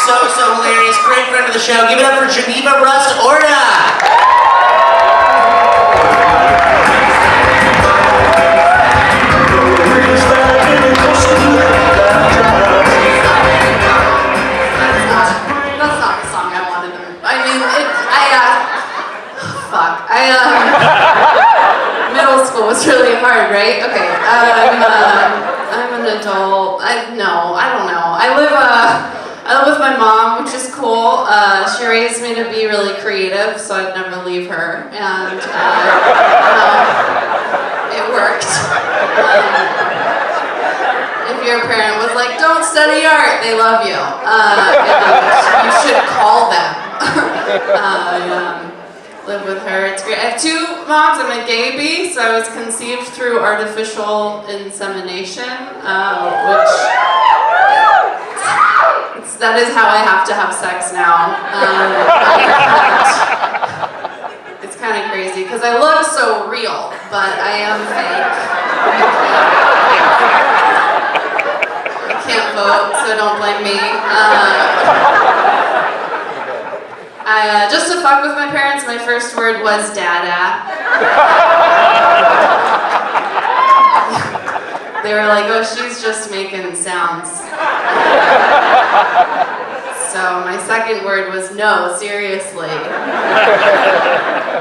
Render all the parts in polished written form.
so hilarious. Great friend of the show. Give it up for Geneva Rust-Orta. Middle school was really hard, right? Okay, I'm an adult. I don't know. I live with my mom, which is cool. She raised me to be really creative, so I'd never leave her, and it worked. If your parent was like, "Don't study art," they love you. And you should call them. Live with her, it's great. I have two moms. I'm a gay bee, so I was conceived through artificial insemination, that is how I have to have sex now. It's kind of crazy, because I look so real, but I am fake. I can't vote, so don't blame me. Just to fuck with my parents, my first word was dada. They were like, "Oh, she's just making sounds." So my second word was no, seriously.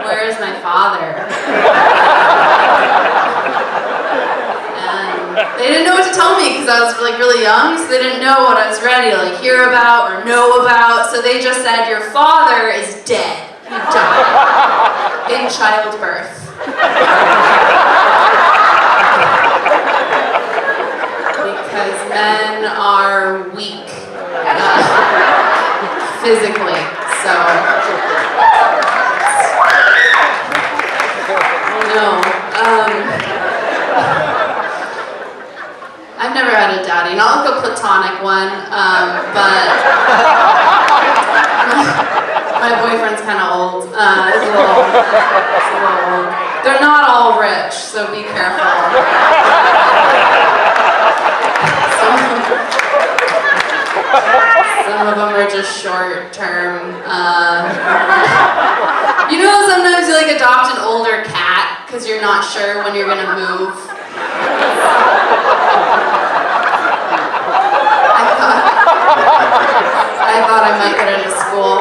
Where is my father? They didn't know what to tell me because I was really young, so they didn't know what I was ready to hear about or know about. So they just said, "Your father is dead. He died in childbirth." Because men are weak physically, so no. I've never had a daddy, not like a platonic one, but my boyfriend's kind of old. It's a little old. They're not all rich, so be careful. Some of them are just short term. You know, sometimes you adopt an older cat because you're not sure when you're gonna move. I thought I might get into school.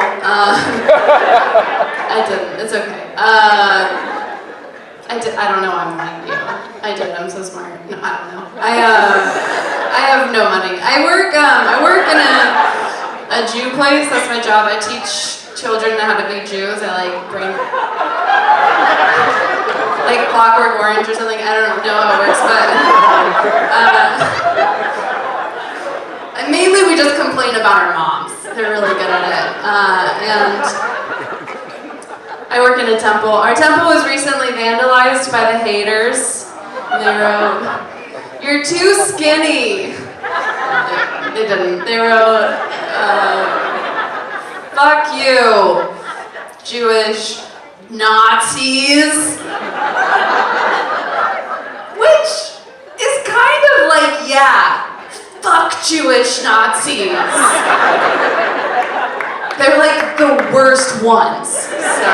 I didn't. It's okay. I don't know why I'm like you. I did. I'm so smart. No, I don't know. I have no money. I work in a Jew place. That's my job. I teach children how to be Jews. I bring Clockwork Orange or something. I don't know how it works, but mainly we just complain about our moms. They're really good at it. And I work in a temple. Our temple was recently vandalized by the haters. And they wrote, "You're too skinny." They didn't. They wrote, "Fuck you, Jewish Nazis." Which is kind of yeah, fuck Jewish Nazis. They're the worst ones. So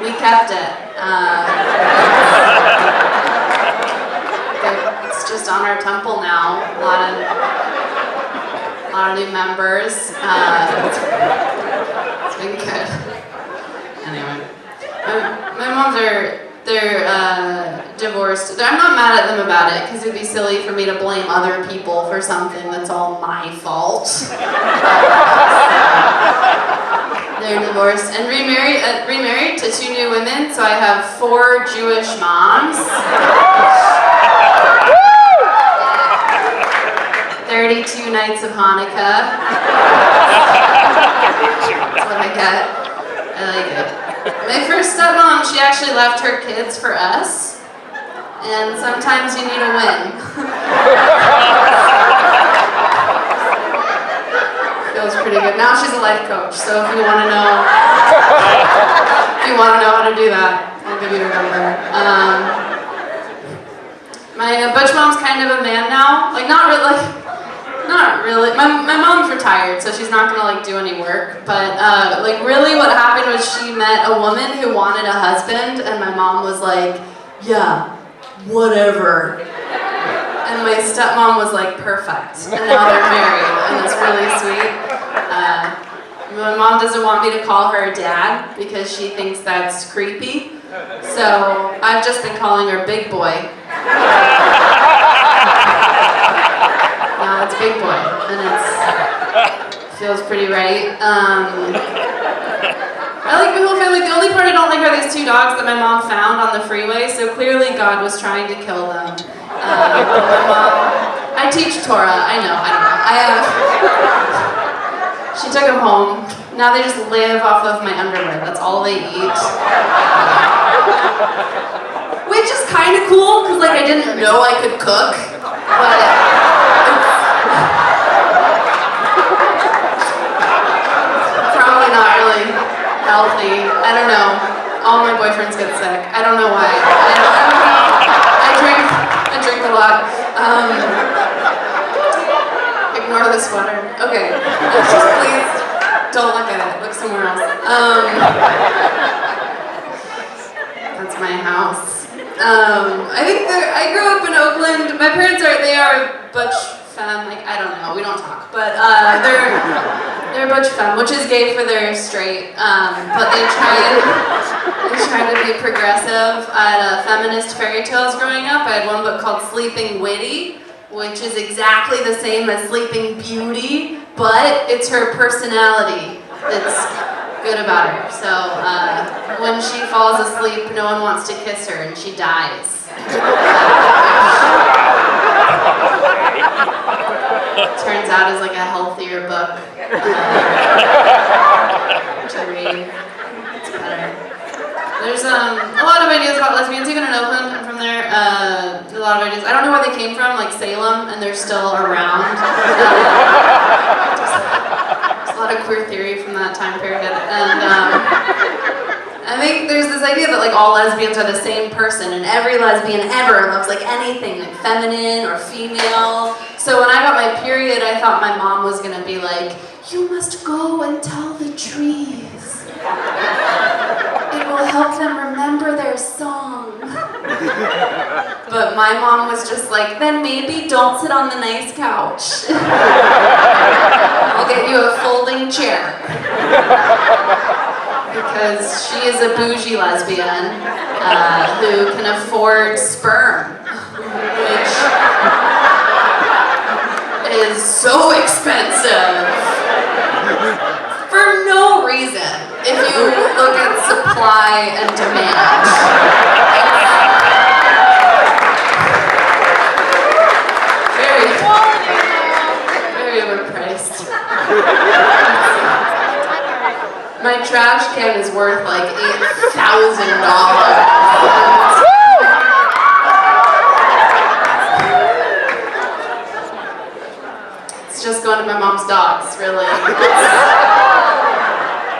we kept it. It's just on our temple now. A lot of new members. It's been good. Anyway, my moms they're divorced. I'm not mad at them about it because it'd be silly for me to blame other people for something that's all my fault. They're divorced and remarried to 2 new women, so I have 4 Jewish moms. 32 nights of Hanukkah. That's what I get. I like it. My first stepmom, she actually left her kids for us. And sometimes you need a win. Feels pretty good. Now she's a life coach, so if you want to know how to do that, I'll give you her number. My butch mom's kind of a man now. Not really. My mom's retired, so she's not gonna like do any work. But like really, what happened was she met a woman who wanted a husband, and my mom was like, "Yeah, whatever." And my stepmom was like, "Perfect." And now they're married, and it's really sweet. My mom doesn't want me to call her dad because she thinks that's creepy. So I've just been calling her Big Boy. Now it's Big Boy, and it feels pretty right. I like my whole family. The only part I don't like are these two dogs that my mom found on the freeway, so clearly God was trying to kill them. My mom, I teach Torah, I don't know. She took them home. Now they just live off of my underwear. That's all they eat. Which is kind of cool, because like I didn't know I could cook, but probably not really healthy. I don't know. All my boyfriends get sick. I don't know why. I drink a lot. Ignore the sweater. Okay. Just please don't look at it. Look somewhere else. That's my house. I think I grew up in Oakland. My parents they are butch femme. Like I don't know. We don't talk, but they're butch femme, which is gay for their straight. But they try to be progressive. I had feminist fairy tales growing up. I had one book called Sleeping Witty, which is exactly the same as Sleeping Beauty, but it's her personality that's good about her. So when she falls asleep, no one wants to kiss her, and she dies. Turns out is like a healthier book to read. It's better. There's a lot of ideas about lesbians, even in Oakland. I'm from there. A lot of ideas. I don't know where they came from, like Salem, and they're still around. There's a lot of queer theory from that time period. And I think there's this idea that like all lesbians are the same person, and every lesbian ever loves like anything like feminine or female. So when I got my period, I thought my mom was gonna be like, "You must go and tell the trees. It will help them remember their song." But my mom was just like, "Then maybe don't sit on the nice couch. I'll get you a folding chair." Because she is a bougie lesbian who can afford sperm, which is so expensive for no reason. If you look at supply and demand, very overpriced. My trash can is worth like $8,000. It's just going to my mom's dogs, really.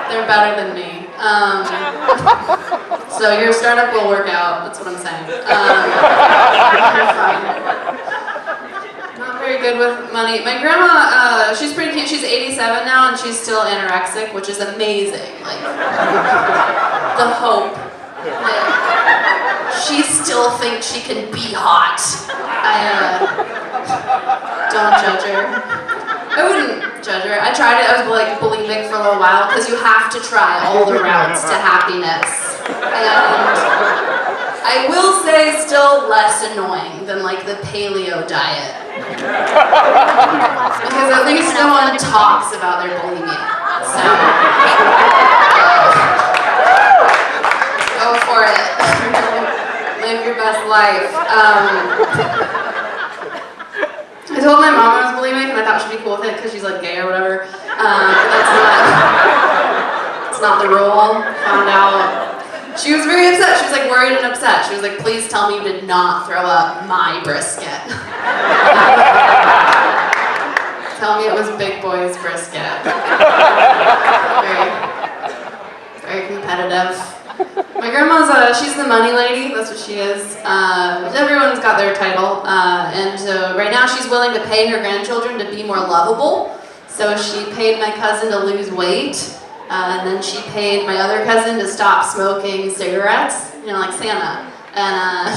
They're better than me. So your startup will work out, that's what I'm saying. You're fine. Not very good with money. My grandma, she's pretty cute. She's 87 now, and she's still anorexic, which is amazing. Like, the hope that she still thinks she can be hot. Don't judge her. I wouldn't judge her. I tried it. I was like bulimic for a little while because you have to try all the routes to happiness. And I will say still less annoying than like the paleo diet. Because at least no one talks about their bulimia. So go for it. Live your best life. I told my mom I was bulimic, and I thought she'd be cool with it because she's like gay or whatever. That's not the rule. Found out. She was very upset. She was like worried and upset. She was like, "Please tell me you did not throw up my brisket." Tell me it was Big Boy's brisket. Very competitive. My grandma's she's the money lady. That's what she She is. Everyone's got their title. And right now she's willing to pay her grandchildren to be more lovable. So she paid my cousin to lose weight. And then she paid my other cousin to stop smoking cigarettes, like Santa. And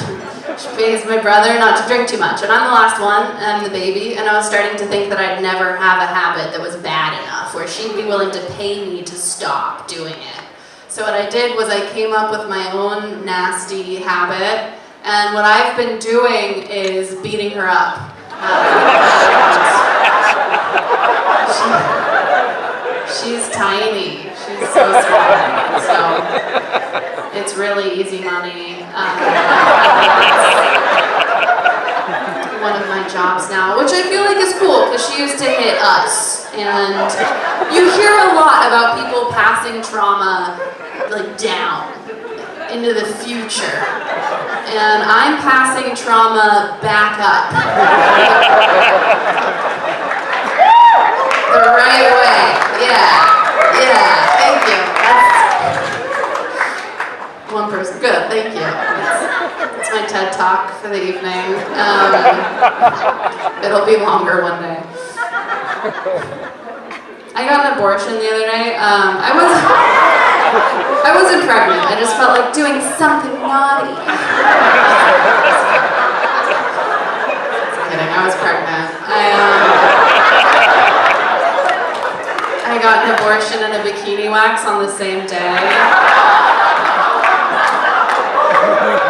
she pays my brother not to drink too much. And I'm the last one, and I'm the baby, and I was starting to think that I'd never have a habit that was bad enough, where she'd be willing to pay me to stop doing it. So what I did was I came up with my own nasty habit, and what I've been doing is beating her up. She's tiny. She's so small. So it's really easy money. One of my jobs now, which I feel like is cool because she used to hit us. And you hear a lot about people passing trauma down into the future. And I'm passing trauma back up. The right way. Yeah, thank you. That's one person. Good, thank you. That's my TED Talk for the evening. It'll be longer one day. I got an abortion the other day. I wasn't pregnant. I just felt like doing something naughty. Just kidding, I was pregnant. I got an abortion and a bikini wax on the same day.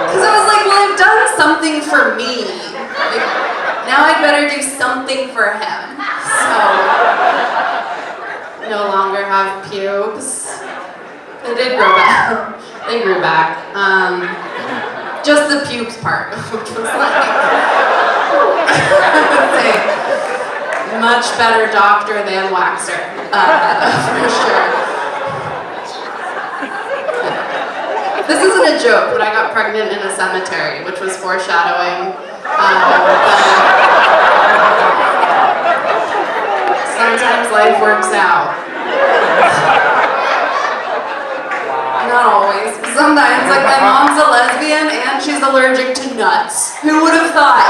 Because I was like, well, I've done something for me. Now I'd better do something for him. So, no longer have pubes. They did grow back. They grew back. Just the pubes part, which was much better doctor than waxer, for sure. This isn't a joke, but I got pregnant in a cemetery, which was foreshadowing. Sometimes life works out. Not always. Sometimes, like my mom's a lesbian and she's allergic to nuts. Who would have thought?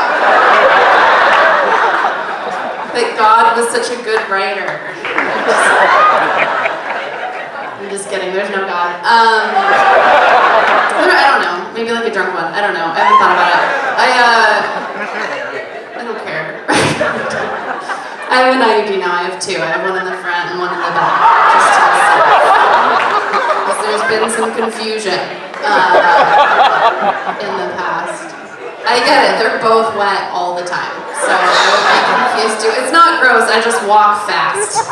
That God was such a good writer. I'm just kidding, there's no God. I don't know, maybe like a drunk one, I don't know, I haven't thought about it. I don't care. I have an IUD now, I have two. I have one in the front and one in the back, just to because there's been some confusion in the past. I get it, they're both wet all the time. So I would be confused too. It's not gross, I just walk fast.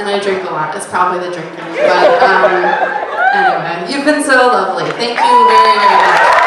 And I drink a lot. It's probably the drinking. But anyway, you've been so lovely. Thank you very, very much.